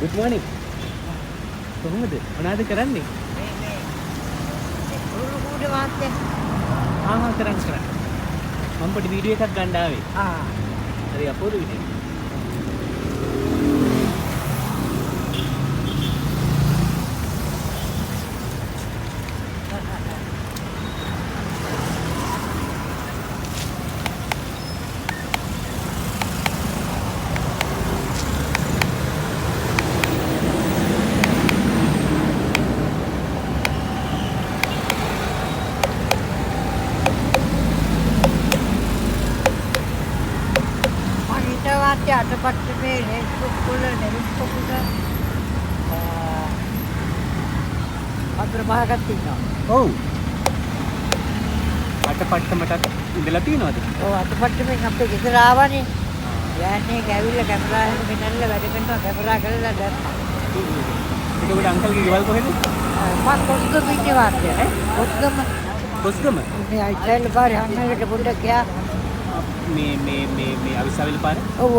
Good morning. කොහොමද? මොනවද කරන්නේ? උරුමුඩ වාත්තේ. කරන්. මම පොඩි වීඩියෝ එකක් ගන්න ආවේ. හරි අපෝරු විදිහට. අටපට්ටමේ නෙස්බුක් වල නෙස්බුක් පොකුට අතර පහක් තියෙනවා. ඔව්. අටපට්ටමට ඉඳලා තියෙනවද? ඔව් අටපට්ටමෙන් අපේ ගෙදර ආවනේ. යන්නේ ඇවිල්ලා කැමරා එක ගෙනල්ලා වැඩ කරනවා කැමරා කරලා දැම්මා. එතකොට අංකල්ගේ ගෙවල් කොහෙද? මම කොස්ගම ඉන්නේ වාත්තේ. කොස්ගම. මේ අයිතල් පාරේ අන්නකට පොඩ්ඩක් ගියා. මේ අවිස්සාවිල පාර? ඔව්.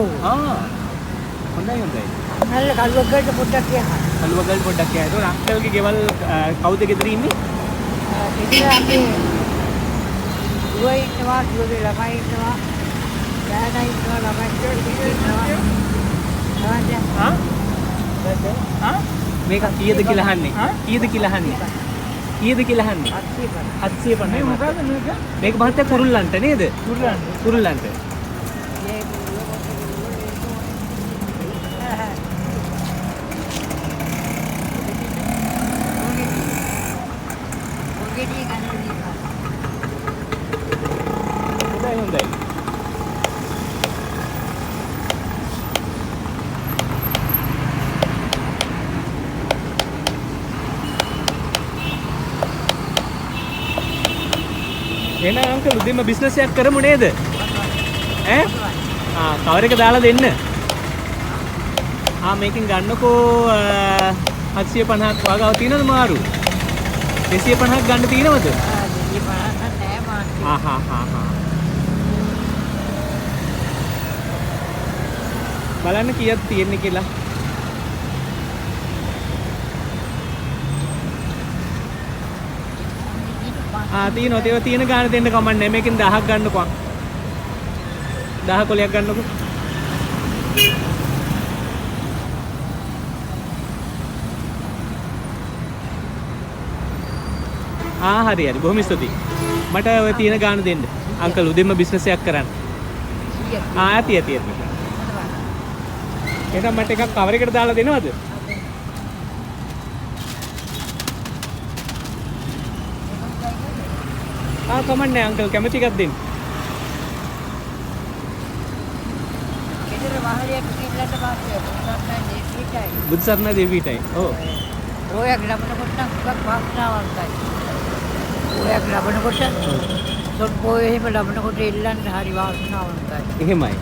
හොඳයි. නල්ල කල්වගල්ට පොඩ්ඩක් ගියා. කල්වගල් පොඩ්ඩක් ගියා. ඒක අංකල්ගේ ගෙවල් කවුද ගෙදර ඉන්නේ? ගෙදර අපි දුවේ ඉන්නවා, දුවේ ළමයි ඉන්නවා. ගෑණයි ඉන්නවා, ළමයි ඉන්නවා. මේක කීයද කියලා අහන්නේ? කීයද කියලා අහන්නේ? 750. මේ මොකද මේක? මේක මහත්තයා කුරුල්ලන්ට නේද? කුරුල්ලන්ට. හොඳයි. එහෙනම් අංකල් උදේම බිස්නස් එකක් කරමු නේද? කවර එක දාලා දෙන්න. මේකෙන් ගන්නකෝ 750ක් වගාව තියෙනවද මාරු? 250ක් ගන්න තියෙනවද? 250 නෑ බලන්න කීයක් තියෙන්නේ කියලා. තියෙනවා තියෙන ගාන දෙන්න කමන්නේ. මේකෙන් 1000ක් ගන්නකෝ. 10 කොලයක් ගන්නකෝ. හරි. බොහොම ස්තුතියි. මට ඔය තියෙන ගාන දෙන්න. අංකල් උදේම බිස්නස් එකක් කරන්න. ඇති. එහෙනම් මට එකක් කවර එකට දාලා දෙනවද? කමන්නේ අංකල් කැමති එකක් දෙන්න. ගෙදර වහලයක් කිල්ලට පාස්සේ බුදු සරණ දෙවියටයි. ඔව්. රෝයක් ලැබනකොට නම් සුවක් වාසනාවන්තයි. රෝයක් ලැබනකොට සොට්පෝ එහෙම ලැබනකොට ඉල්ලන්න හරි වාසනාවන්තයි. එහෙමයි.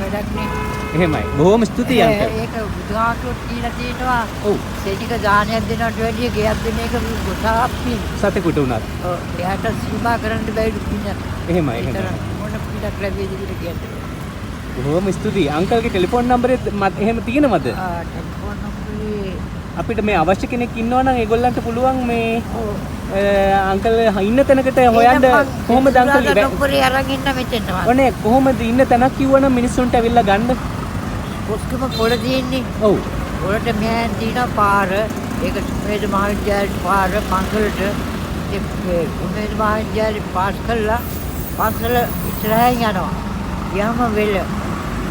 වැඩක් නේ. එහෙමයි. බොහොම ස්තුතියි අංකල්. ඒක බුදුහාමුදුරුවෝ කියලා තියෙනවා. ඔව්. සෙටික දානයක් දෙනවට වැඩිය ගෙයක් දෙන එක ගොඩාක් පින්. සතෙකුට උනත්. ඔව්. එයාට සීමා කරන්න බැරි පින්. එහෙමයි. මොන පිටක් ලැබෙයිද කියලා කියන්නේ. බොහොම ස්තුතියි. අංකල්ගේ ටෙලිෆෝන් නම්බරේ එහෙම තියෙනවද? ටෙලිෆෝන් නම්බරේ අපිට මේ අවශ්‍ය කෙනෙක් ඉන්නවා නම් ඒගොල්ලන්ට පුළුවන් මේ අංකල් ඉන්න තැනකට හොයන්න කොහොමද අංකල් නම්බරේ අරන් ඉන්න මෙතෙන්ට ඔනේ කොහොමද ඉන්න තැනක් කිව්වනම් මිනිස්සුන්ට ඇවිල්ලා ගන්න කොස්කම පොළ තියෙන්නේ ඔව් පොළට මෙහෙන් තියෙන පාර ඒක සුමේද මහවිද්‍යාලේ පාර මංගලට ඒ සුමේද මහවිද්‍යාලේ පාස් කළා පන්සල ඉස්සරහින් යනවා යම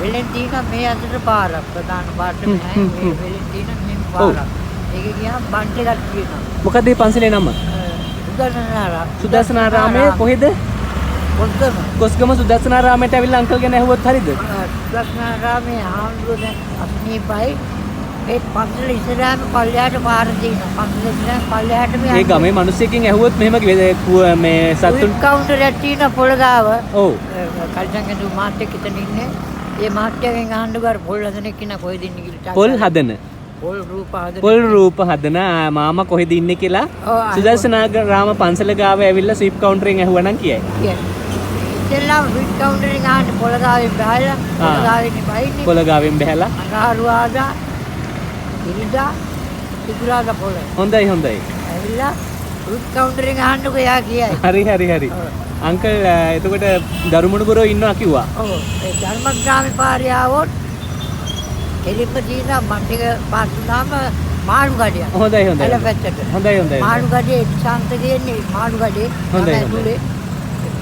වෙලෙන් තියෙන මේ අතට පාර ප්‍රධාන පාරට මෙහෙන් මේ වෙලෙන් තියෙන මේ පාර ඒක ගියාම බන්ට් එකක් තියෙනවා මොකද මේ පන්සලේ නම සුදර්ශනාරාමයේ කොහෙද කොස්ගම සුදර්ශනාරාමයට ඇවිල්ලා අංකල් ගැන ඇහුවොත් හරියද සුදර්ශනාරාමයේ ආන්දුනේ අස්නීපයි ඒ පන්සල ඉස්සරහම පල්ලයට පාර තියෙනවා පන්සල ඉස්සරහ පල්ලයට මේ ගමේ මිනිස්සුකින් ඇහුවොත් මෙහෙම මේ සතුන් කවුන්ටර් එකක් තියෙන පොළගාව ඔව් කල්චංගදු මාත්‍යෙක් ඉතින් ඉන්නේ ඒ මාත්‍යෙන් අහන්න ගාර පොල් හදන කෙනා කොහෙද ඉන්නේ කියලා පොල් හදන පොල් රූප හදන මාමා කොහෙද ඉන්නේ කියලා සුදර්ශනාරාම පන්සල ගාව ඇවිල්ලා ස්විප් කවුන්ටරෙන් ඇහුවනම් කියයි. ඉතින්ලා ස්විප් කවුන්ටරෙන් ආන්න පොළගාවෙන් බහලා පොළගාවෙන් බහින්නේ. පොළගාවෙන් බහලා අඟහරුවාදා ඉරිදා සිකුරාදා පොළ. හොඳයි හොඳයි. ඇවිල්ලා රුත් කවුන්ටරෙන් අහන්නකෝ එයා කියයි. හරි හරි හරි. ඔව්. අංකල් එතකොට දරුමුණුබරෝ ඉන්නවා කිව්වා. ඔව් ඒ ධර්මග්‍රාමේ පාරේ ආවොත් එලින්ම තියෙන මන්ටික පාස් වුණාම මාළු ගඩිය. හොඳයි හොඳයි. එළ පැත්තට. හොඳයි හොඳයි. මාළු ගඩේ ශාන්ත කියන්නේ මාළු ගඩේ. හොඳයි, තමයි හොඳයි. මුලේ.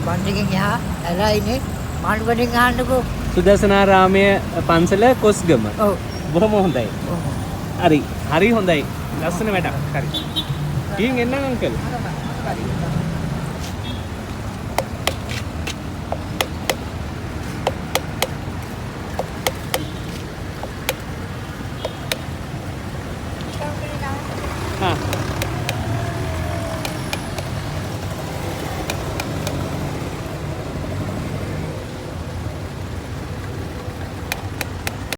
මන්ටිකෙන් එහා ඇලයිනේ මාළු ගඩෙන් අහන්නකෝ. සුදර්ශනාරාමයේ පන්සල කොස්ගම. ඔව්. බොහොම හොඳයි. ඔව්. හරි. හරි හොඳයි. ලස්සන වැඩක්. හරි. ගිහින් එන්නම් අංකල්. හා